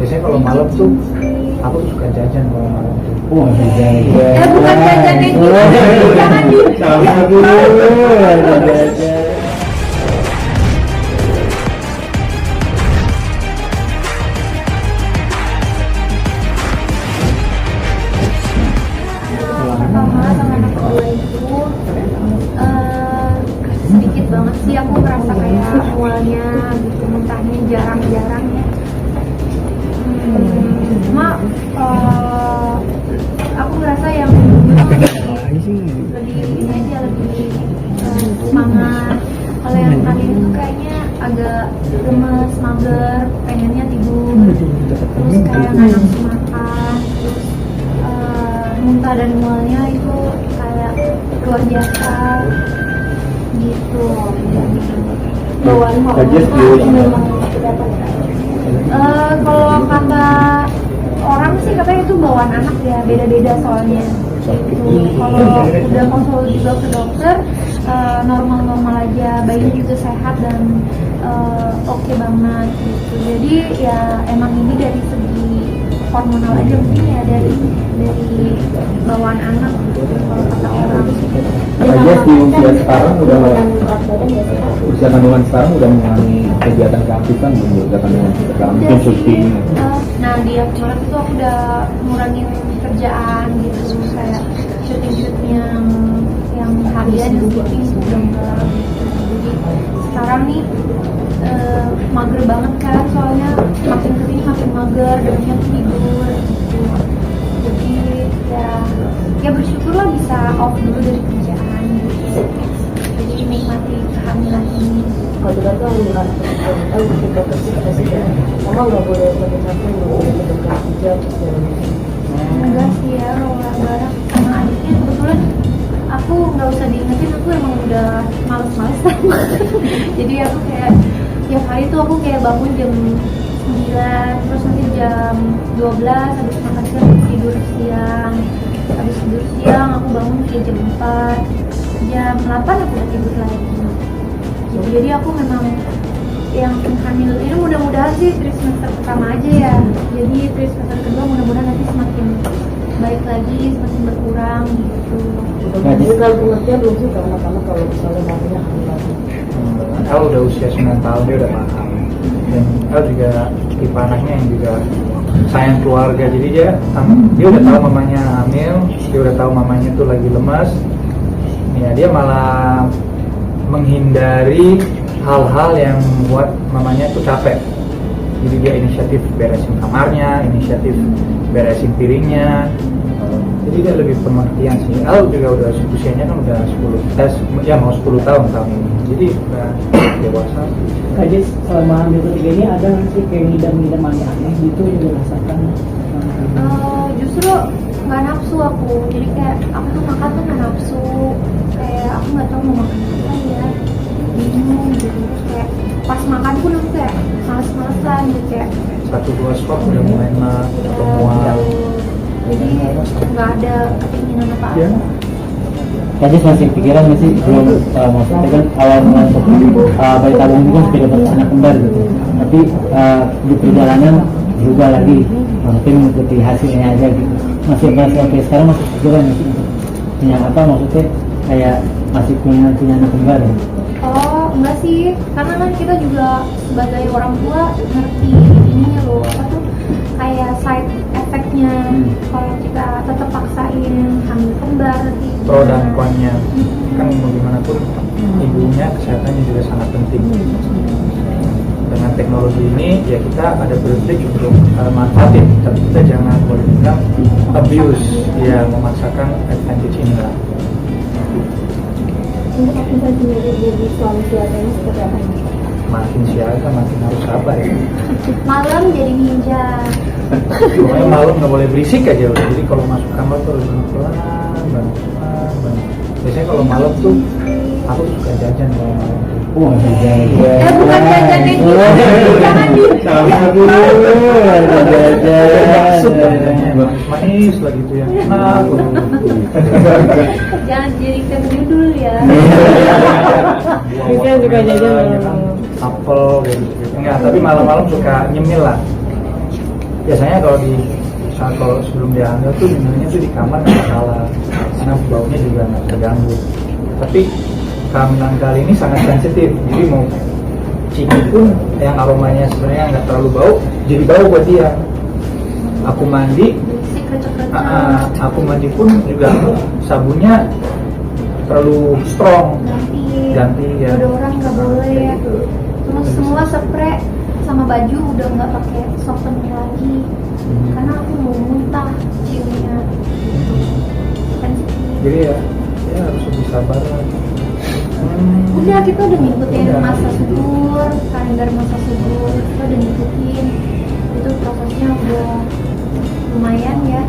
Biasanya kalau malam tuh aku tuh suka jajan kalau malam tuh. Wah, jajan. Bukan jajan yang gitu, jangan di. Salah dulu, jajan. Pertama sama anak kedua itu sedikit banget sih aku ngerasa kayak awalnya gitu muntahnya jarang-jarang ya. Cuma aku ngerasa yang lebih ini aja lebih semangat. Kalau yang kali itu kayaknya agak gemes, mager, pengennya tidur, terus kayak nggak nafsu makan, terus muntah dan mualnya itu kayak luar biasa gitu. Bawaan hormon memang kalau kata orang sih katanya itu bawaan anak ya, beda-beda soalnya gitu. Kalau udah konsul juga ke dokter normal-normal aja, bayinya juga sehat dan oke banget gitu. Jadi ya emang ini dari segi hormonal aja mungkin ya, dari bawaan anak gitu kalau kata orang. Aja di usia sekarang usia kandungan sekarang udah mengalami kegiatan keaktifan belum kandungan sekarang mungkin syuting. Nah di Maret itu aku udah ngurangin kerjaan gitu, kayak syuting yang harian dan syuting itu udah enggak gitu. Jadi sekarang nih mager banget kan, soalnya makin kesini makin mager, banyak tidur gitu. Jadi ya bersyukurlah bisa off dulu dari kerjaan gitu. Jadi nikmati kehamilan ini. Kalau kita bukan tahu kita pasti mama nggak boleh pakai capek, nggak boleh pakai hijab. Enggak sih ya, kalau bareng sama adiknya kebetulan aku nggak usah diingetin, aku emang udah males-malesan. Jadi aku kayak tiap hari tuh aku kayak bangun jam 9, terus nanti jam 12 habis makan siang tidur siang, habis tidur siang aku bangun kayak jam 4, jam 8 aku udah tidur lagi gitu. Jadi aku memang yang hamil ini mudah-mudahan sih trimester pertama aja ya, jadi trimester kedua mudah-mudahan nanti semakin baik lagi, semakin berkurang gitu. Jadi kalau pengertian belum sih karena kalau misalnya mamanya hamil lagi. El udah usia 9 tahun, dia udah paham. Dan El juga tipe anaknya yang juga sayang keluarga, jadi dia udah tahu mamanya hamil, dia udah tahu mamanya tuh lagi lemas. Ya dia malah menghindari hal-hal yang membuat mamanya tuh capek. Jadi dia inisiatif beresin kamarnya, inisiatif beresin piringnya. Jadi dia lebih pengertian sih. Al juga udah usianya kan udah 10, mau 10 tahun tahun ini. Jadi udah dewasa. Kak Jess, selama hamil ketiga ini ada nggak sih kayak ngidam-ngidam aneh gitu yang dirasakan? Justru nggak nafsu aku. Jadi kayak aku tuh makan tuh nggak nafsu. Kayak aku nggak tahu mau makan apa ya. Bingung gitu. Terus kayak pas makan pun aku kayak males-malesan gitu, kayak 1-2 suap udah mulai enak, udah mual. jadi nggak ada keinginan apa-apa. Tadi masih pikiran nggak sih belum maksudnya kan awal untuk bayi tabung itu kan sudah dapat anak kembar gitu, tapi di perjalanan juga lagi mungkin mengikuti hasilnya aja gitu. Masih sampai sekarang masih pikiran nggak sih punya apa, maksudnya kayak masih punya anak kembar ya? Oh enggak sih, karena kan kita juga sebagai orang tua ngerti ininya loh, apa tuh kayak side effect-nya kalau kita tetap paksain hamil kembar nanti. Pro dan konnya kan bagaimanapun ibunya kesehatannya juga sangat penting. Dengan teknologi ini ya kita ada privilege untuk manfaatin, tapi kita jangan boleh bilang abuse, ya memaksakan advantage ini lah. Untuk kita sendiri jadi suami siapanya seperti apa? Makin siaga makin harus sabar ya. Malam jadi ninja. Pokoknya malam nggak boleh berisik aja udah. Jadi kalau masuk kamar tuh harus pelan. Biasanya kalau malam tuh aku suka jajan kalau malam tuh. Wah, jajan. Bukan jajan yang gitu, jangan di. Salah dulu, Jajannya manis lah gitu ya. Nah, Jangan jadikan judul ya. Bisa juga jajan apel kayak gitu. Enggak, tapi malam-malam suka nyemil lah. biasanya kalau sebelum dia hamil tuh minumnya tuh di kamar nggak salah karena baunya juga nggak terganggu. Tapi kehamilan kali ini sangat sensitif, jadi mau ciki pun yang aromanya sebenarnya nggak terlalu bau jadi bau buat dia. Aku mandi, Si krecek-krecek. aku mandi pun juga sabunnya terlalu strong, ganti ya. Udah orang nggak boleh. Terus semua spray sama baju udah nggak pakai softener lagi karena aku mau muntah ciumnya. Sensitif. Jadi ya harus lebih sabar lah. Udah kita udah ngikutin masa subur, kalender masa subur kita udah ngikutin. Itu prosesnya udah lumayan ya,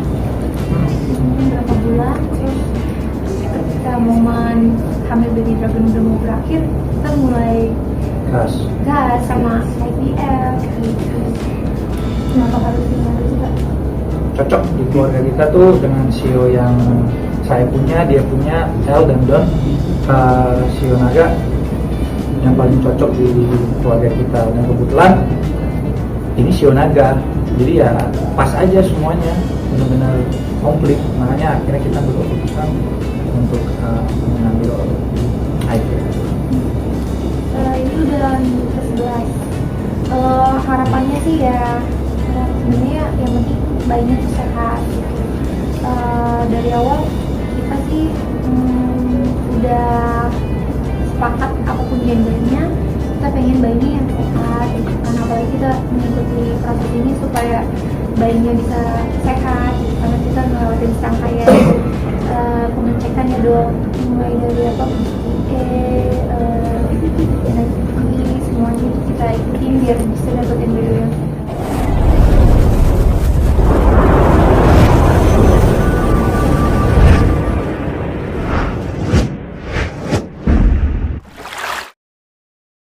mungkin berapa bulan. Terus ketika momen hamil baby dragon udah mau berakhir, kita mulai gas sama IVF gitu. Kenapa harus gimana juga? Cocok di keluarga kita tuh dengan sio yang saya punya, dia punya, El dan Don. Sio naga yang paling cocok di keluarga kita, dan kebetulan ini sio naga, jadi ya pas aja semuanya, benar-benar komplit. Makanya akhirnya kita berkeputusan untuk mengambil IVF. Itu udah minggu ke-11. Harapannya sih ya sebenarnya yang penting bayinya tuh sehat gitu. Dari awal kita sih udah sepakat apapun gendernya kita pengen bayinya yang sehat gitu. Karena apalagi kita mengikuti proses ini supaya bayinya bisa sehat gitu. Karena kita ngelewatin serangkaian pengecekan ya dok, mulai dari apa genetik semuanya itu kita ikutin biar bisa dapetin bayi yang